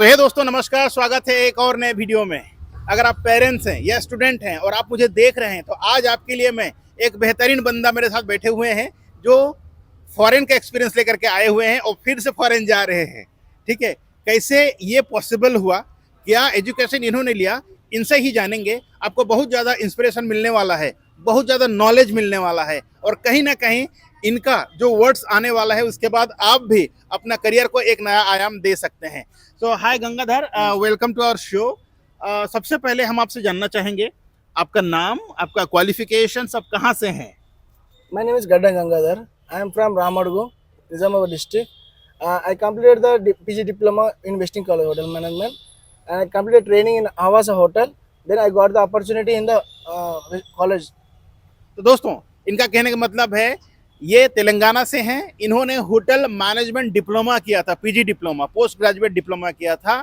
तो हे दोस्तों नमस्कार, स्वागत है एक और नए वीडियो में। अगर आप पेरेंट्स हैं या स्टूडेंट हैं और आप मुझे देख रहे हैं तो आज आपके लिए मैं एक बेहतरीन बंदा मेरे साथ बैठे हुए हैं जो फॉरेन का एक्सपीरियंस लेकर के आए हुए हैं और फिर से फॉरेन जा रहे हैं। ठीक है, कैसे ये पॉसिबल हुआ, क्या एजुकेशन इन्होंने लिया, इनसे ही जानेंगे। आपको बहुत ज़्यादा इंस्पिरेशन मिलने वाला है, बहुत ज़्यादा नॉलेज मिलने वाला है और कहीं ना कहीं इनका जो वर्ड्स आने वाला है उसके बाद आप भी अपना करियर को एक नया आयाम दे सकते हैं। तो hi Gangadhar, welcome to our show. सबसे पहले हम आपसे जानना चाहेंगे आपका नाम, आपका क्वालिफिकेशन, सब कहाँ से हैं? My name is Gadda Gangadhar. I am from Ramadgo, Nizamabad district. I completed the PG diploma in Westin College Hotel Management, and I completed training in Havasa Hotel. Then I got the opportunity in the college. तो दोस्तों इनका कहने का मतलब है ये तेलंगाना से हैं। इन्होंने होटल मैनेजमेंट डिप्लोमा किया था, PG diploma, post graduate diploma किया था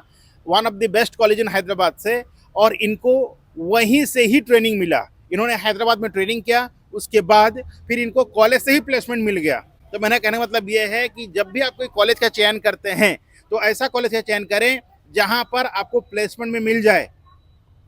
one of the best college in Hyderabad से, और इनको वहीं से ही ट्रेनिंग मिला। इन्होंने हैदराबाद में ट्रेनिंग किया, उसके बाद फिर इनको कॉलेज से ही प्लेसमेंट मिल गया। तो मैंने कहने का मतलब ये है कि जब भी आप कोई कॉलेज का चयन करते हैं तो ऐसा कॉलेज का चयन करें जहाँ पर आपको प्लेसमेंट में मिल जाए।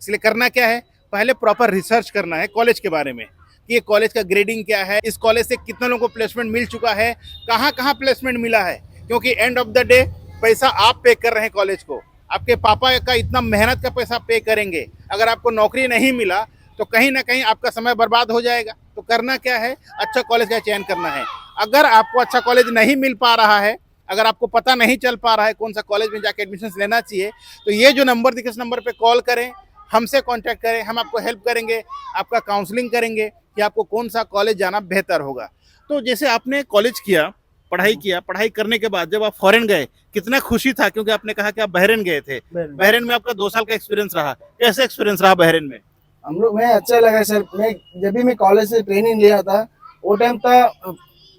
इसलिए करना क्या है, पहले प्रॉपर रिसर्च करना है कॉलेज के बारे में कि ये कॉलेज का ग्रेडिंग क्या है, इस कॉलेज से कितने लोगों को प्लेसमेंट मिल चुका है, कहाँ कहाँ प्लेसमेंट मिला है। क्योंकि एंड ऑफ द डे पैसा आप पे कर रहे हैं कॉलेज को, आपके पापा का इतना मेहनत का पैसा पे करेंगे। अगर आपको नौकरी नहीं मिला तो कहीं ना कहीं आपका समय बर्बाद हो जाएगा। तो करना क्या है, अच्छा कॉलेज का चयन करना है। अगर आपको अच्छा कॉलेज नहीं मिल पा रहा है, अगर आपको पता नहीं चल पा रहा है कौन सा कॉलेज में जाके एडमिशन लेना चाहिए, तो ये जो नंबर दिखे इस नंबर पे कॉल करें, हमसे कांटेक्ट करें, हम आपको हेल्प करेंगे, आपका काउंसलिंग करेंगे कि आपको कौन सा कॉलेज जाना बेहतर होगा। तो जैसे आपने कॉलेज किया, पढ़ाई किया, पढ़ाई करने के बाद जब आप फॉरेन गए कितना खुशी था, क्योंकि आपने कहा कि आप बहरीन गए थे। बहरीन में आपका 2 साल का एक्सपीरियंस रहा, कैसे एक्सपीरियंस रहा बहरीन में? हम लोग मैं अच्छा लगा सर। मैं जब भी मैं कॉलेज से ट्रेनिंग लिया था वो टाइम था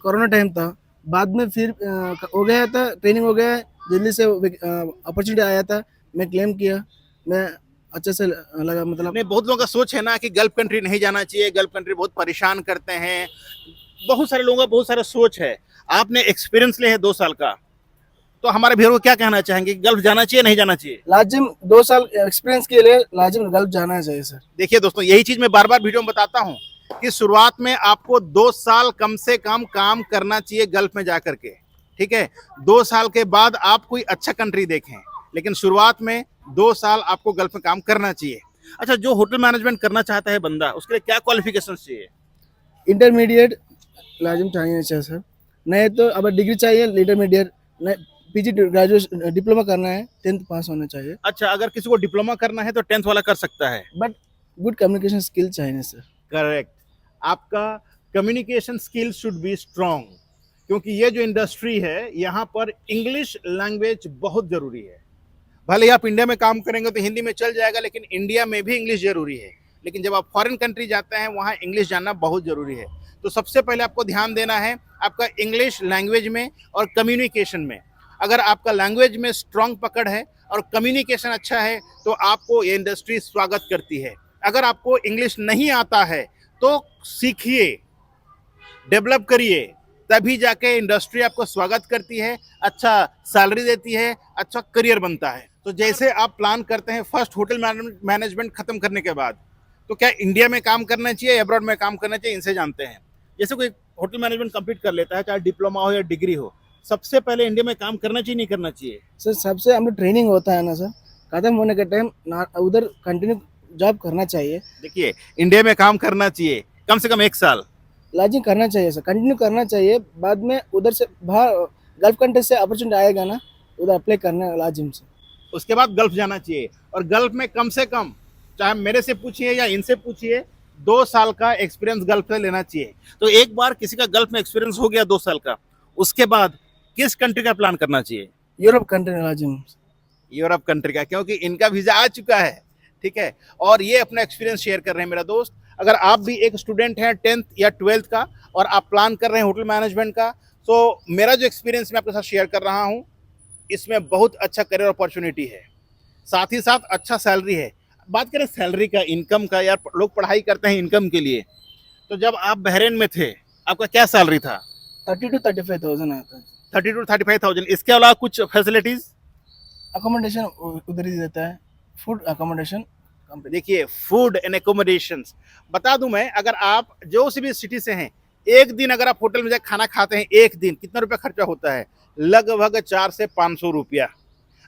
कोरोना टाइम था। बाद में फिर हो गया था, ट्रेनिंग हो गया, दिल्ली से अपॉर्चुनिटी आया था, मैं क्लेम किया। मैं अच्छे से लगा, मतलब नहीं, बहुत लोगों का सोच है ना कि गल्फ कंट्री नहीं जाना चाहिए, गल्फ कंट्री बहुत परेशान करते हैं। बहुत सारे लोगों का बहुत सारा सोच है। आपने एक्सपीरियंस लिया है 2 साल का, तो हमारे भैया को क्या कहना चाहेंगे, गल्फ जाना चाहिए नहीं जाना चाहिए? लाजिम 2 साल एक्सपीरियंस के लिए लाजिम गल्फ जाना चाहिए सर। देखिए दोस्तों, यही चीज मैं बार बार वीडियो में बताता हूँ कि शुरुआत में आपको 2 साल कम से कम काम करना चाहिए गल्फ में जाकर के। ठीक है, 2 साल के बाद आप कोई अच्छा कंट्री देखें, लेकिन शुरुआत में 2 साल आपको गल्फ में काम करना चाहिए। अच्छा, जो होटल मैनेजमेंट करना चाहता है बंदा, उसके लिए क्या क्वालिफिकेशन चाहिए? इंटरमीडिएट लाजिम चाहिए सर, नहीं तो अब डिग्री चाहिए, इंटरमीडिएट पीजी ग्रेजुएशन डिप्लोमा करना है, 10th पास होना चाहिए। अच्छा, अगर किसी को डिप्लोमा करना है तो 10th वाला कर सकता है। बट गुड कम्युनिकेशन स्किल चाहिए सर। करेक्ट, आपका communication skill should be strong, क्योंकि ये जो इंडस्ट्री है यहाँ पर इंग्लिश लैंग्वेज बहुत जरूरी है। भले ही आप इंडिया में काम करेंगे तो हिंदी में चल जाएगा, लेकिन इंडिया में भी इंग्लिश जरूरी है। लेकिन जब आप फॉरेन कंट्री जाते हैं वहाँ इंग्लिश जानना बहुत जरूरी है। तो सबसे पहले आपको ध्यान देना है आपका इंग्लिश लैंग्वेज में और कम्युनिकेशन में। अगर आपका लैंग्वेज में स्ट्रांग पकड़ है और कम्युनिकेशन अच्छा है तो आपको ये इंडस्ट्री स्वागत करती है। अगर आपको इंग्लिश नहीं आता है तो सीखिए, डेवलप करिए, तभी जाके इंडस्ट्री आपको स्वागत करती है, अच्छा सैलरी देती है, अच्छा करियर बनता है। तो जैसे आप प्लान करते हैं फर्स्ट होटल मैनेजमेंट खत्म करने के बाद, तो क्या इंडिया में काम करना चाहिए, अब्रॉड में काम करना चाहिए, इनसे जानते हैं। जैसे कोई होटल मैनेजमेंट कंप्लीट कर लेता है, चाहे डिप्लोमा हो या डिग्री हो, सबसे पहले इंडिया में काम करना चाहिए नहीं करना चाहिए? सर सबसे हम लोग ट्रेनिंग होता है ना सर, खत्म होने के टाइम उधर कंटिन्यू जॉब करना चाहिए। देखिए, इंडिया में काम करना चाहिए कम से कम 1 साल। लाजिम करना चाहिए सर, कंटिन्यू करना चाहिए। बाद में उधर से बाहर गल्फ कंट्री से अपॉर्चुनिटी आएगा ना, उधर अप्लाई करना लाजिम से। उसके बाद गल्फ जाना चाहिए, और गल्फ में कम से कम, चाहे मेरे से पूछिए या इनसे पूछिए, 2 साल का एक्सपीरियंस गल्फ से लेना चाहिए। तो एक बार किसी का गल्फ में एक्सपीरियंस हो गया 2 साल का, उसके बाद किस कंट्री का प्लान करना चाहिए? यूरोप कंट्री लाजिम। यूरोप कंट्री का, क्योंकि इनका वीजा आ चुका है। ठीक है, और ये अपना एक्सपीरियंस शेयर कर रहे हैं मेरा दोस्त। अगर आप भी एक स्टूडेंट हैं 10th या 12th का और आप प्लान कर रहे हैं होटल मैनेजमेंट का, तो मेरा जो एक्सपीरियंस मैं आपके साथ शेयर कर रहा हूँ, इसमें बहुत अच्छा करियर अपॉर्चुनिटी है, साथ ही साथ अच्छा सैलरी है। बात करें सैलरी का, इनकम का, यार लोग पढ़ाई करते हैं इनकम के लिए। तो जब आप बहरीन में थे आपका क्या सैलरी था? 30 to 35,000 आता है। 30 to 35,000। इसके अलावा कुछ फैसिलिटीज? अकोमोडेशन उधर ही देता है, फूड अकोमोडेशन कंपनी। देखिए फूड एंड एकोमोडेशंस बता दूं मैं, अगर आप जो सी भी सिटी से हैं, एक दिन अगर आप होटल में जाकर खाना खाते हैं, एक दिन कितना रुपया खर्चा होता है? लगभग 4 से 500 रुपया।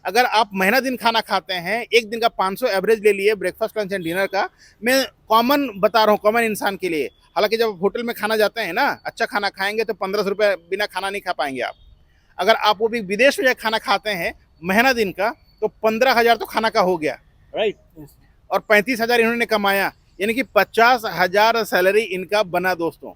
अगर आप महीना दिन खाना खाते हैं, एक दिन का 500 एवरेज ले लिए ब्रेकफास्ट लंच एंड डिनर का। मैं कॉमन बता रहा हूँ, कॉमन इंसान के लिए। हालांकि जब होटल में खाना जाते हैं ना, अच्छा खाना खाएंगे तो 1500 रुपये बिना खाना नहीं खा पाएंगे आप। अगर आप वो भी विदेश में जाकर खाना खाते हैं महीना दिन का, तो 15,000 तो खाना का हो गया, राइट। और 35,000 इन्होंने कमाया, यानी कि 50,000 सैलरी इनका बना दोस्तों।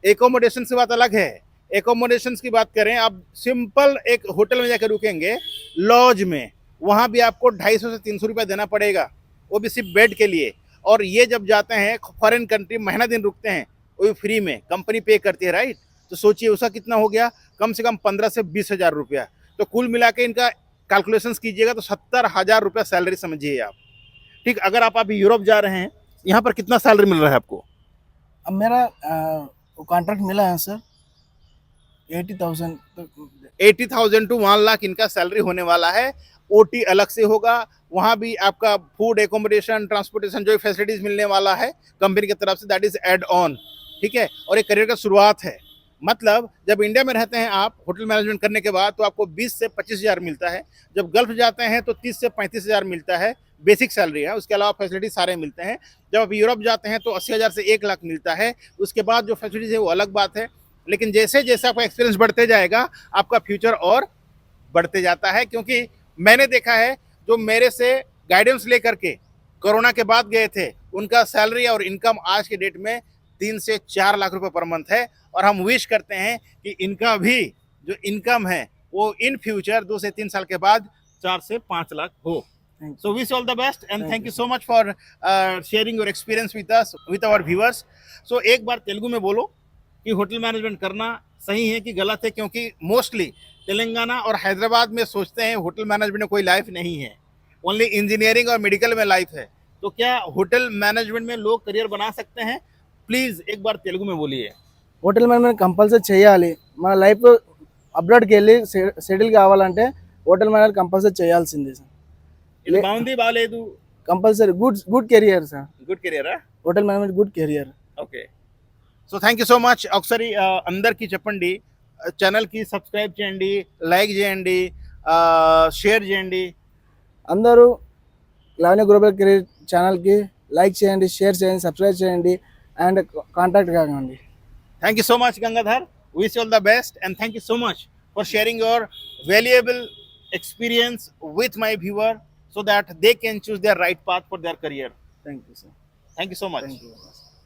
एकोमोडेशन की बात अलग है। एकोमोडेशन की बात करें, आप सिंपल एक होटल में जाकर रुकेंगे लॉज में, वहाँ भी आपको 250 से 300 रुपया देना पड़ेगा, वो भी सिर्फ बेड के लिए। और ये जब जाते हैं फॉरेन कंट्री, महीना दिन रुकते हैं, वो भी फ्री में, कंपनी पे करती है, राइट। तो सोचिए उसका कितना हो गया, कम से कम 15 से 20,000 रुपया। तो कुल मिला के इनका कैलकुलेशन कीजिएगा तो 70,000 रुपया सैलरी समझिए आप। ठीक, अगर आप अभी यूरोप जा रहे हैं, यहाँ पर कितना सैलरी मिल रहा है आपको? अब मेरा कॉन्ट्रैक्ट मिला है सर 80,000 तो 80,000 टू 1 लाख इनका सैलरी होने वाला है। ओटी अलग से होगा, वहाँ भी आपका फूड एकोमोडेशन ट्रांसपोर्टेशन जो फैसिलिटीज मिलने वाला है कंपनी की तरफ से, दैट इज एड ऑन। ठीक है, और एक करियर का शुरुआत है। मतलब जब इंडिया में रहते हैं आप होटल मैनेजमेंट करने के बाद, तो आपको 20 से 25,000 मिलता है। जब गल्फ जाते हैं तो 30 से 35,000 मिलता है, बेसिक सैलरी है। उसके अलावा फैसिलिटी सारे मिलते हैं। जब आप यूरोप जाते हैं तो 80,000 से 1 लाख मिलता है। उसके बाद जो फैसिलिटीज है वो अलग बात है। लेकिन जैसे जैसे आपका एक्सपीरियंस बढ़ते जाएगा, आपका फ्यूचर और बढ़ते जाता है। क्योंकि मैंने देखा है, जो मेरे से गाइडेंस लेकर के कोरोना के बाद गए थे, उनका सैलरी और इनकम आज के डेट में 3 से 4 लाख रुपए पर मंथ है। और हम विश करते हैं कि इनका भी जो इनकम है वो इन फ्यूचर 2 से 3 साल के बाद 4 से 5 लाख हो। So wish you all the best and thank you so much for sharing your experience with us, with our viewers. So एक बार तेलुगु में बोलो कि होटल मैनेजमेंट करना सही है कि गलत है, क्योंकि मोस्टली तेलंगाना और हैदराबाद में सोचते हैं होटल मैनेजमेंट में कोई लाइफ नहीं है, ओनली इंजीनियरिंग और मेडिकल में लाइफ है। तो क्या होटल मैनेजमेंट में लोग करियर बना सकते हैं? प्लीज एक बार तेलुगु में बोलिए। హోటల్ మేనేజ్మెంట్ కంపల్సరీ చేయాలి. మన లైఫ్ అబ్రాడ్కి వెళ్ళి సెటిల్ కావాలంటే హోటల్ మేనేజ్మెంట్ కంపల్సరీ చేయాల్సిందే సార్. ఇది బాగుంది బాలేదు? Compulsory good career sir. Good కెరియరా? Hotel management good career. Okay, so thank you so much. ఒకసారి అందరికీ చెప్పండి, ఛానల్కి సబ్స్క్రైబ్ చేయండి, లైక్ చేయండి, షేర్ చేయండి. అందరూ లావణ్య గ్లోబల్ కెరీర్ ఛానల్కి లైక్ చేయండి, షేర్ చేయండి, సబ్స్క్రైబ్ చేయండి అండ్ కాంటాక్ట్ కాకండి. Thank you so much, Gangadhar. Wish you all the best and thank you so much for sharing your valuable experience with my viewer so that they can choose their right path for their career. Thank you sir. Thank you so much. Thank you.